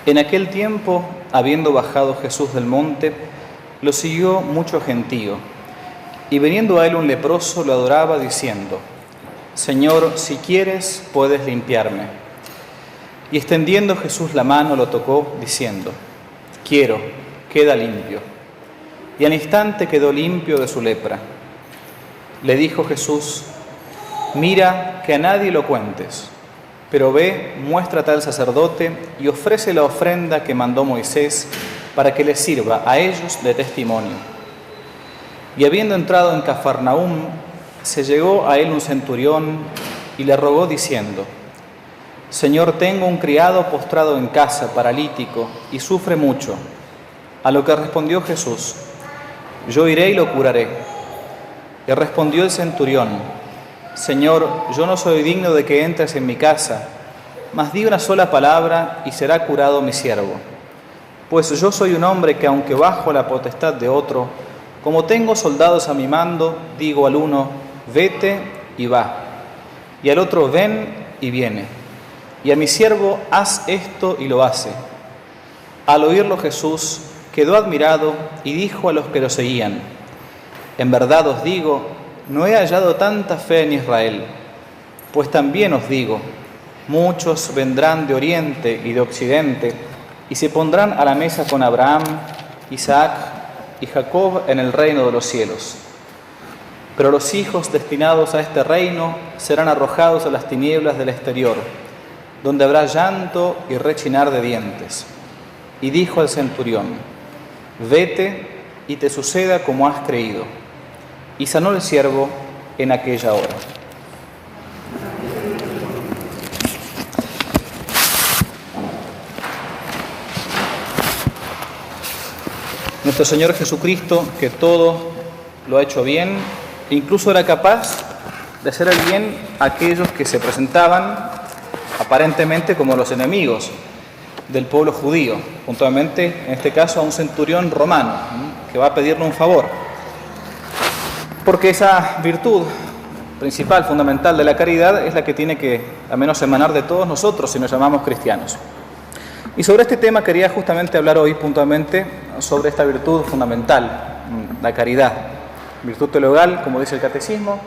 En aquel tiempo, habiendo bajado Jesús del monte, lo siguió mucho gentío, y veniendo a él un leproso lo adoraba diciendo: Señor, si quieres, puedes limpiarme. Y extendiendo Jesús la mano lo tocó, diciendo: Quiero, queda limpio. Y al instante quedó limpio de su lepra. Le dijo Jesús: Mira que a nadie lo cuentes, pero ve, muéstrate al sacerdote y ofrece la ofrenda que mandó Moisés para que les sirva a ellos de testimonio. Y habiendo entrado en Cafarnaúm, se llegó a él un centurión y le rogó diciendo: Señor, tengo un criado postrado en casa, paralítico, y sufre mucho. A lo que respondió Jesús: Yo iré y lo curaré. Y respondió el centurión: Señor, yo no soy digno de que entres en mi casa, mas di una sola palabra y será curado mi siervo. Pues yo soy un hombre que, aunque bajo la potestad de otro, como tengo soldados a mi mando, digo al uno: vete, y va, y al otro: ven, y viene, y a mi siervo: haz esto, y lo hace. Al oírlo Jesús quedó admirado y dijo a los que lo seguían: En verdad os digo, no he hallado tanta fe en Israel. Pues también os digo, muchos vendrán de oriente y de occidente y se pondrán a la mesa con Abraham, Isaac y Jacob en el reino de los cielos. Pero los hijos destinados a este reino serán arrojados a las tinieblas del exterior, donde habrá llanto y rechinar de dientes. Y dijo al centurión: Vete y te suceda como has creído. Y sanó el siervo en aquella hora. Nuestro Señor Jesucristo, que todo lo ha hecho bien, incluso era capaz de hacer el bien a aquellos que se presentaban aparentemente como los enemigos del pueblo judío, puntualmente en este caso a un centurión romano que va a pedirle un favor. Porque esa virtud principal, fundamental de la caridad es la que tiene que, al menos, emanar de todos nosotros si nos llamamos cristianos. Y sobre este tema quería justamente hablar hoy puntualmente sobre esta virtud fundamental, la caridad, virtud teologal, como dice el Catecismo,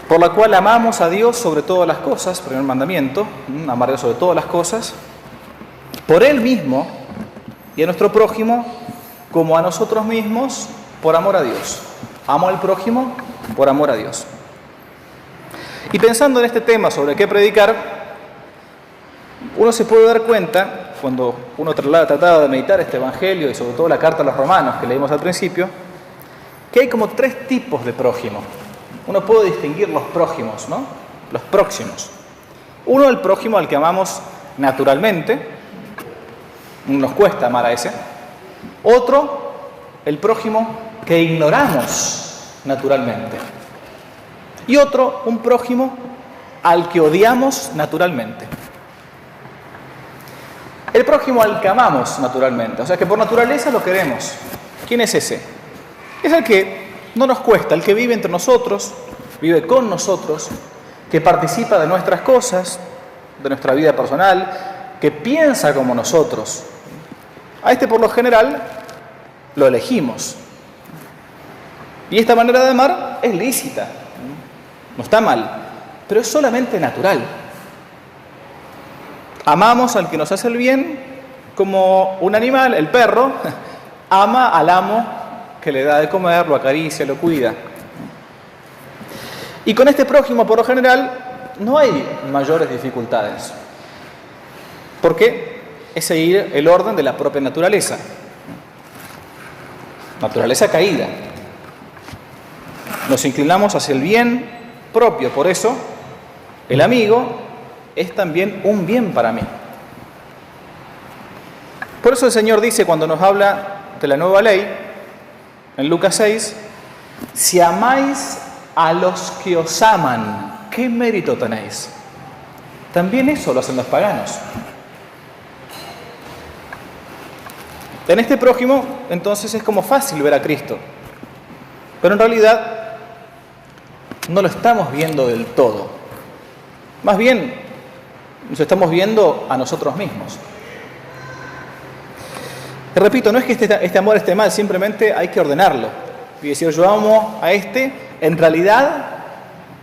por la cual amamos a Dios sobre todas las cosas, primer mandamiento, amar a Dios sobre todas las cosas, por Él mismo y a nuestro prójimo como a nosotros mismos por amor a Dios. Amo al prójimo por amor a Dios. Y pensando en este tema sobre qué predicar, uno se puede dar cuenta, cuando uno trataba de meditar este Evangelio y sobre todo la carta a los Romanos que leímos al principio, que hay como tres tipos de prójimo. Uno puede distinguir los prójimos, ¿no? Los próximos. Uno, el prójimo al que amamos naturalmente, nos cuesta amar a ese. Otro, el prójimo que ignoramos naturalmente. Y otro, un prójimo al que odiamos naturalmente. El prójimo al que amamos naturalmente, o sea que por naturaleza lo queremos. ¿Quién es ese? Es el que no nos cuesta, el que vive entre nosotros, vive con nosotros, que participa de nuestras cosas, de nuestra vida personal, que piensa como nosotros. A este, por lo general, lo elegimos. Y esta manera de amar es lícita, no está mal, pero es solamente natural. Amamos al que nos hace el bien como un animal, el perro, ama al amo que le da de comer, lo acaricia, lo cuida. Y con este prójimo, por lo general, no hay mayores dificultades, porque es seguir el orden de la propia naturaleza caída. Nos inclinamos hacia el bien propio, por eso el amigo es también un bien para mí. Por eso el Señor dice, cuando nos habla de la nueva ley, en Lucas 6, si amáis a los que os aman, ¿qué mérito tenéis? También eso lo hacen los paganos. En este prójimo, entonces, es como fácil ver a Cristo, pero en realidad no lo estamos viendo del todo. Más bien, nos estamos viendo a nosotros mismos. Y repito, no es que este amor esté mal, simplemente hay que ordenarlo. Y decir, yo amo a este, en realidad,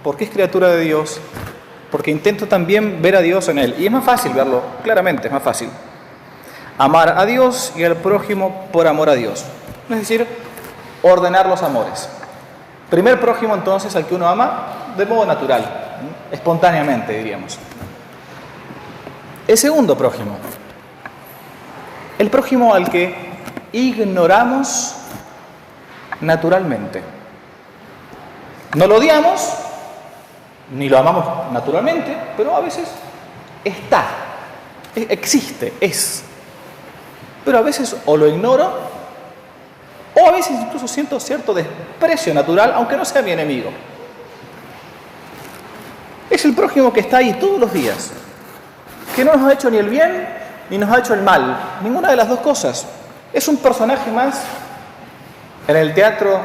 porque es criatura de Dios, porque intento también ver a Dios en él. Y es más fácil verlo, claramente, es más fácil. Amar a Dios y al prójimo por amor a Dios. Es decir, ordenar los amores. Primer prójimo, entonces, al que uno ama de modo natural, espontáneamente, diríamos. El segundo prójimo. El prójimo al que ignoramos naturalmente. No lo odiamos, ni lo amamos naturalmente, pero a veces está, existe, es. Pero a veces o lo ignoro, o a veces incluso siento cierto desprecio natural, aunque no sea mi enemigo. Es el prójimo que está ahí todos los días, que no nos ha hecho ni el bien ni nos ha hecho el mal, ninguna de las dos cosas. Es un personaje más en el teatro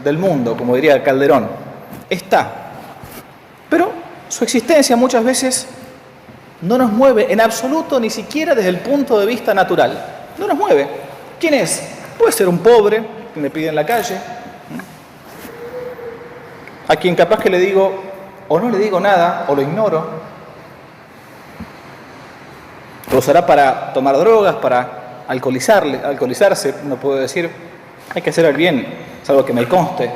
del mundo, como diría Calderón. Está. Pero su existencia muchas veces no nos mueve en absoluto, ni siquiera desde el punto de vista natural. No nos mueve. ¿Quién es? Puede ser un pobre que me pide en la calle, a quien capaz que le digo o no le digo nada, o lo ignoro. Lo usará para tomar drogas, para alcoholizarse. Uno puede decir, hay que hacer el bien, es algo que me conste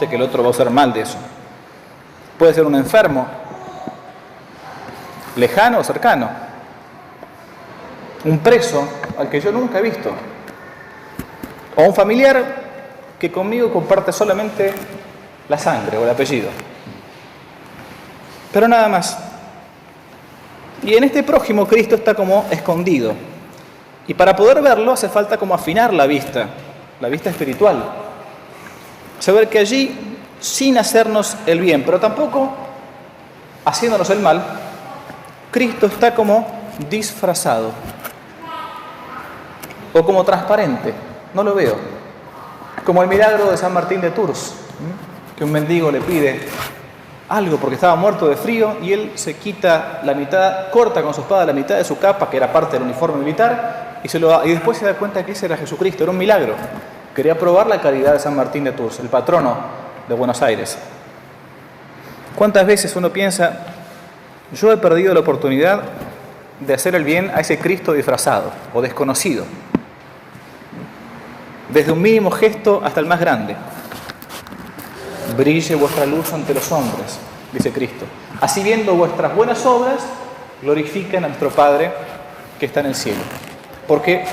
que el otro va a usar mal de eso. Puede ser un enfermo, lejano o cercano, un preso al que yo nunca he visto, o un familiar que conmigo comparte solamente la sangre o el apellido. Pero nada más. Y en este prójimo Cristo está como escondido. Y para poder verlo hace falta como afinar la vista espiritual. Saber que allí, sin hacernos el bien, pero tampoco haciéndonos el mal, Cristo está como disfrazado. O como transparente. No lo veo. Como el milagro de San Martín de Tours, que un mendigo le pide algo porque estaba muerto de frío y él se quita la mitad, corta con su espada la mitad de su capa, que era parte del uniforme militar, y después se da cuenta que ese era Jesucristo. Era un milagro. Quería probar la caridad de San Martín de Tours, el patrono de Buenos Aires. ¿Cuántas veces uno piensa, yo he perdido la oportunidad de hacer el bien a ese Cristo disfrazado o desconocido? Desde un mínimo gesto hasta el más grande. Brille vuestra luz ante los hombres, dice Cristo. Así viendo vuestras buenas obras, glorifiquen a nuestro Padre que está en el cielo. Porque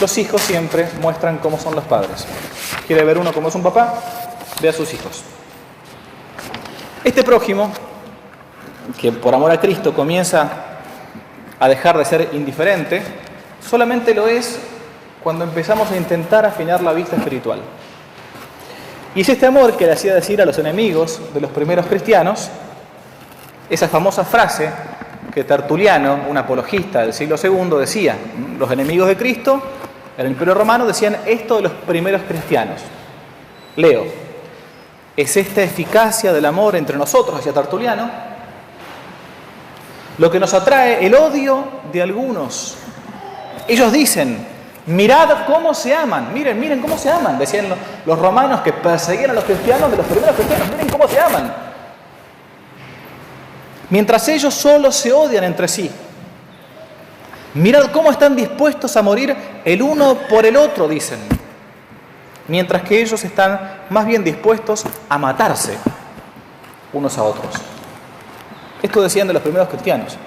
los hijos siempre muestran cómo son los padres. ¿Quiere ver uno cómo es un papá? Ve a sus hijos. Este prójimo, que por amor a Cristo comienza a dejar de ser indiferente, solamente lo es cuando empezamos a intentar afinar la vista espiritual. Y es este amor que le hacía decir a los enemigos de los primeros cristianos esa famosa frase que Tertuliano, un apologista del siglo II, decía. Los enemigos de Cristo, el Imperio Romano, decían esto de los primeros cristianos. Leo: es esta eficacia del amor entre nosotros, hacia Tertuliano, lo que nos atrae el odio de algunos. Ellos dicen: mirad cómo se aman, miren cómo se aman, decían los romanos que perseguían a los cristianos, de los primeros cristianos, miren cómo se aman. Mientras ellos solo se odian entre sí. Mirad cómo están dispuestos a morir el uno por el otro, dicen. Mientras que ellos están más bien dispuestos a matarse unos a otros. Esto decían de los primeros cristianos.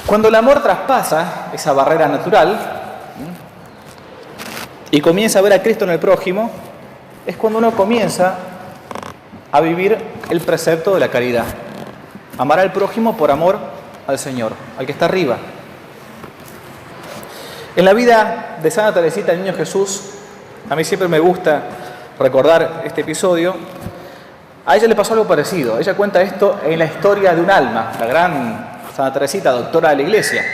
Cuando el amor traspasa esa barrera natural y comienza a ver a Cristo en el prójimo, es cuando uno comienza a vivir el precepto de la caridad. Amar al prójimo por amor al Señor, al que está arriba. En la vida de Santa Teresita del Niño Jesús, a mí siempre me gusta recordar este episodio. A ella le pasó algo parecido. Ella cuenta esto en la historia de un alma, la gran Santa Teresita, doctora de la Iglesia.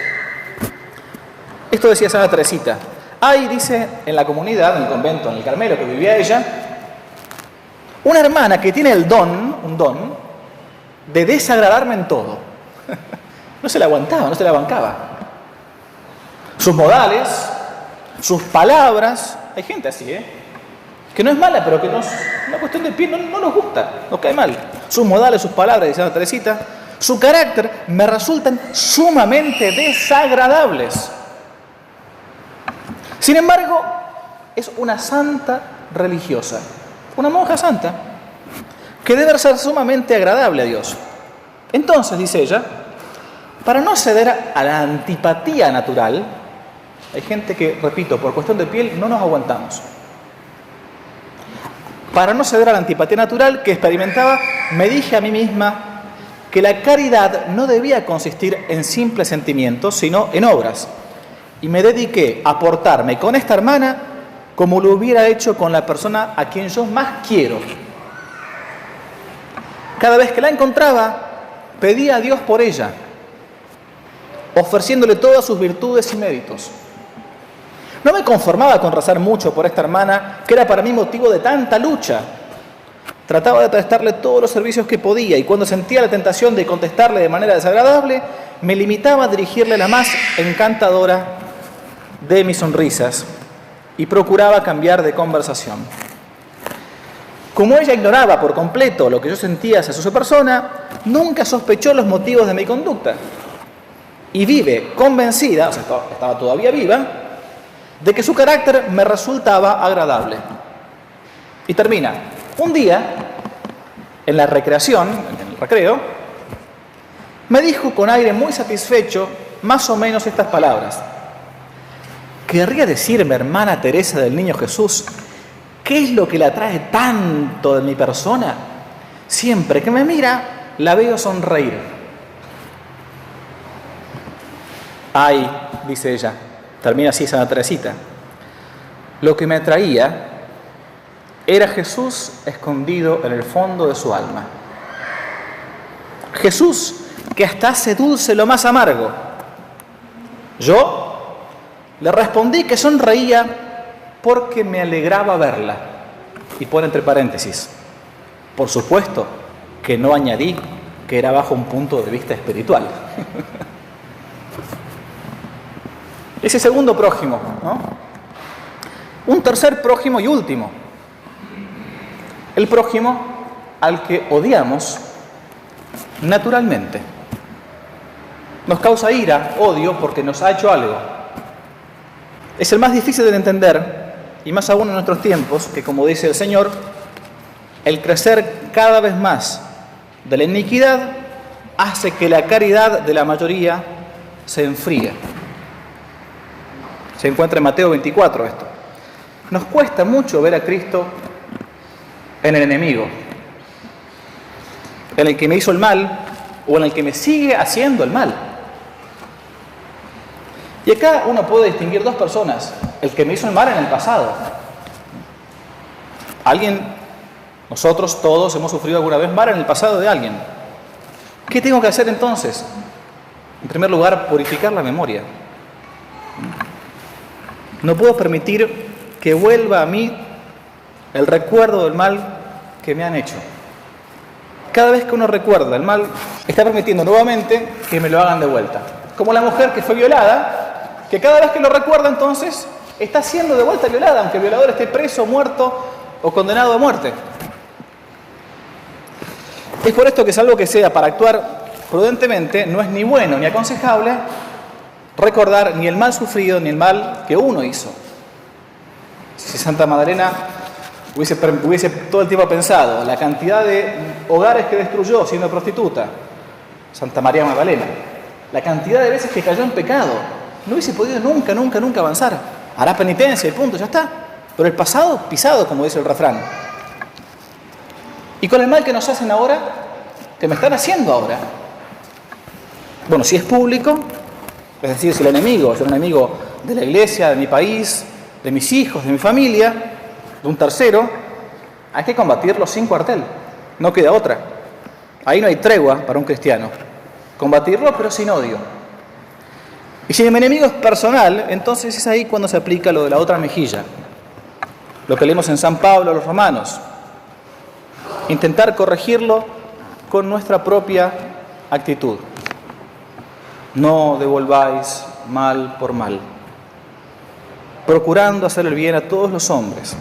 Esto decía Santa Teresita: hay, dice, en la comunidad, en el convento, en el Carmelo que vivía ella, una hermana que tiene un don de desagradarme en todo. No se la aguantaba, no se la bancaba. sus modales, sus palabras. Hay gente así, que no es mala, pero que una cuestión de piel no nos gusta, nos cae mal. Sus modales, sus palabras, dice Santa Teresita, su carácter me resultan sumamente desagradables. Sin embargo, es una santa religiosa, una monja santa, que debe ser sumamente agradable a Dios. Entonces, dice ella, para no ceder a la antipatía natural, hay gente que, repito, por cuestión de piel no nos aguantamos. Para no ceder a la antipatía natural que experimentaba, me dije a mí misma que la caridad no debía consistir en simples sentimientos, sino en obras. Y me dediqué a portarme con esta hermana como lo hubiera hecho con la persona a quien yo más quiero. Cada vez que la encontraba, pedía a Dios por ella, ofreciéndole todas sus virtudes y méritos. No me conformaba con rezar mucho por esta hermana, que era para mí motivo de tanta lucha. Trataba de prestarle todos los servicios que podía y cuando sentía la tentación de contestarle de manera desagradable, me limitaba a dirigirle la más encantadora de mis sonrisas y procuraba cambiar de conversación. Como ella ignoraba por completo lo que yo sentía hacia su persona, nunca sospechó los motivos de mi conducta y vive convencida, o sea, estaba todavía viva, de que su carácter me resultaba agradable. Y termina. Un día, en la recreación, en el recreo, me dijo con aire muy satisfecho más o menos estas palabras. ¿Querría decirme, hermana Teresa del Niño Jesús, qué es lo que le atrae tanto de mi persona? Siempre que me mira, la veo sonreír. Ay, dice ella, termina así Santa Teresita, lo que me atraía era Jesús escondido en el fondo de su alma. Jesús que hasta hace dulce lo más amargo. Yo le respondí que sonreía porque me alegraba verla. Y pone entre paréntesis, por supuesto que no añadí que era bajo un punto de vista espiritual. Ese segundo prójimo, ¿no? Un tercer prójimo y último. El prójimo al que odiamos naturalmente. Nos causa ira, odio, porque nos ha hecho algo. Es el más difícil de entender, y más aún en nuestros tiempos, que como dice el Señor, el crecer cada vez más de la iniquidad hace que la caridad de la mayoría se enfríe. Se encuentra en Mateo 24 esto. Nos cuesta mucho ver a Cristo en el enemigo, en el que me hizo el mal o en el que me sigue haciendo el mal. Y acá uno puede distinguir dos personas, el que me hizo el mal en el pasado. Nosotros todos hemos sufrido alguna vez mal en el pasado de alguien. ¿Qué tengo que hacer entonces? En primer lugar, purificar la memoria. No puedo permitir que vuelva a mí el recuerdo del mal que me han hecho. Cada vez que uno recuerda el mal, está permitiendo nuevamente que me lo hagan de vuelta. Como la mujer que fue violada, que cada vez que lo recuerda entonces, está siendo de vuelta violada, aunque el violador esté preso, muerto o condenado a muerte. Es por esto que, salvo que sea para actuar prudentemente, no es ni bueno ni aconsejable recordar ni el mal sufrido ni el mal que uno hizo. Si Santa Magdalena hubiese todo el tiempo pensado la cantidad de hogares que destruyó siendo prostituta, Santa María Magdalena, la cantidad de veces que cayó en pecado, no hubiese podido nunca avanzar. Hará penitencia y punto, ya está. Pero el pasado pisado, como dice el refrán. Y con el mal que nos hacen ahora, que me están haciendo ahora. Bueno, si es público, es decir, si el enemigo es un enemigo de la iglesia, de mi país, de mis hijos, de mi familia, de un tercero, hay que combatirlo sin cuartel. No queda otra. Ahí no hay tregua para un cristiano. Combatirlo, pero sin odio. Y si mi enemigo es personal, entonces es ahí cuando se aplica lo de la otra mejilla. Lo que leemos en San Pablo a los Romanos. Intentar corregirlo con nuestra propia actitud. No devolváis mal por mal. procurando hacer el bien a todos los hombres.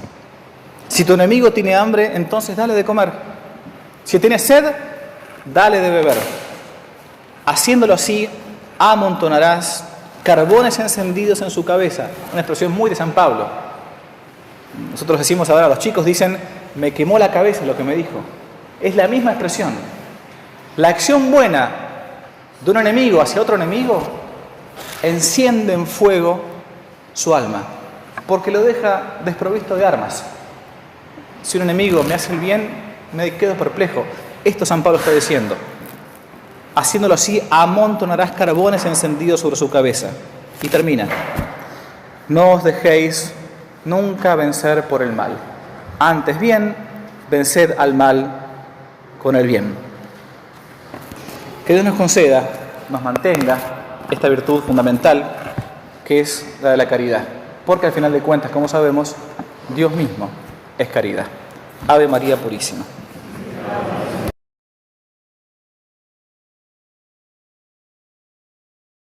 Si tu enemigo tiene hambre, entonces dale de comer. Si tiene sed, dale de beber. Haciéndolo así, amontonarás carbones encendidos en su cabeza. Una expresión muy de San Pablo. Nosotros decimos ahora, los chicos dicen, me quemó la cabeza lo que me dijo. Es la misma expresión. La acción buena de un enemigo hacia otro enemigo enciende en fuego su alma, porque lo deja desprovisto de armas. Si un enemigo me hace el bien, me quedo perplejo. Esto San Pablo está diciendo. Haciéndolo así, amontonarás carbones encendidos sobre su cabeza. Y termina. No os dejéis nunca vencer por el mal. Antes bien, venced al mal con el bien. Que Dios nos conceda, nos mantenga esta virtud fundamental que es la de la caridad. Porque al final de cuentas, como sabemos, Dios mismo es caridad. Ave María Purísima.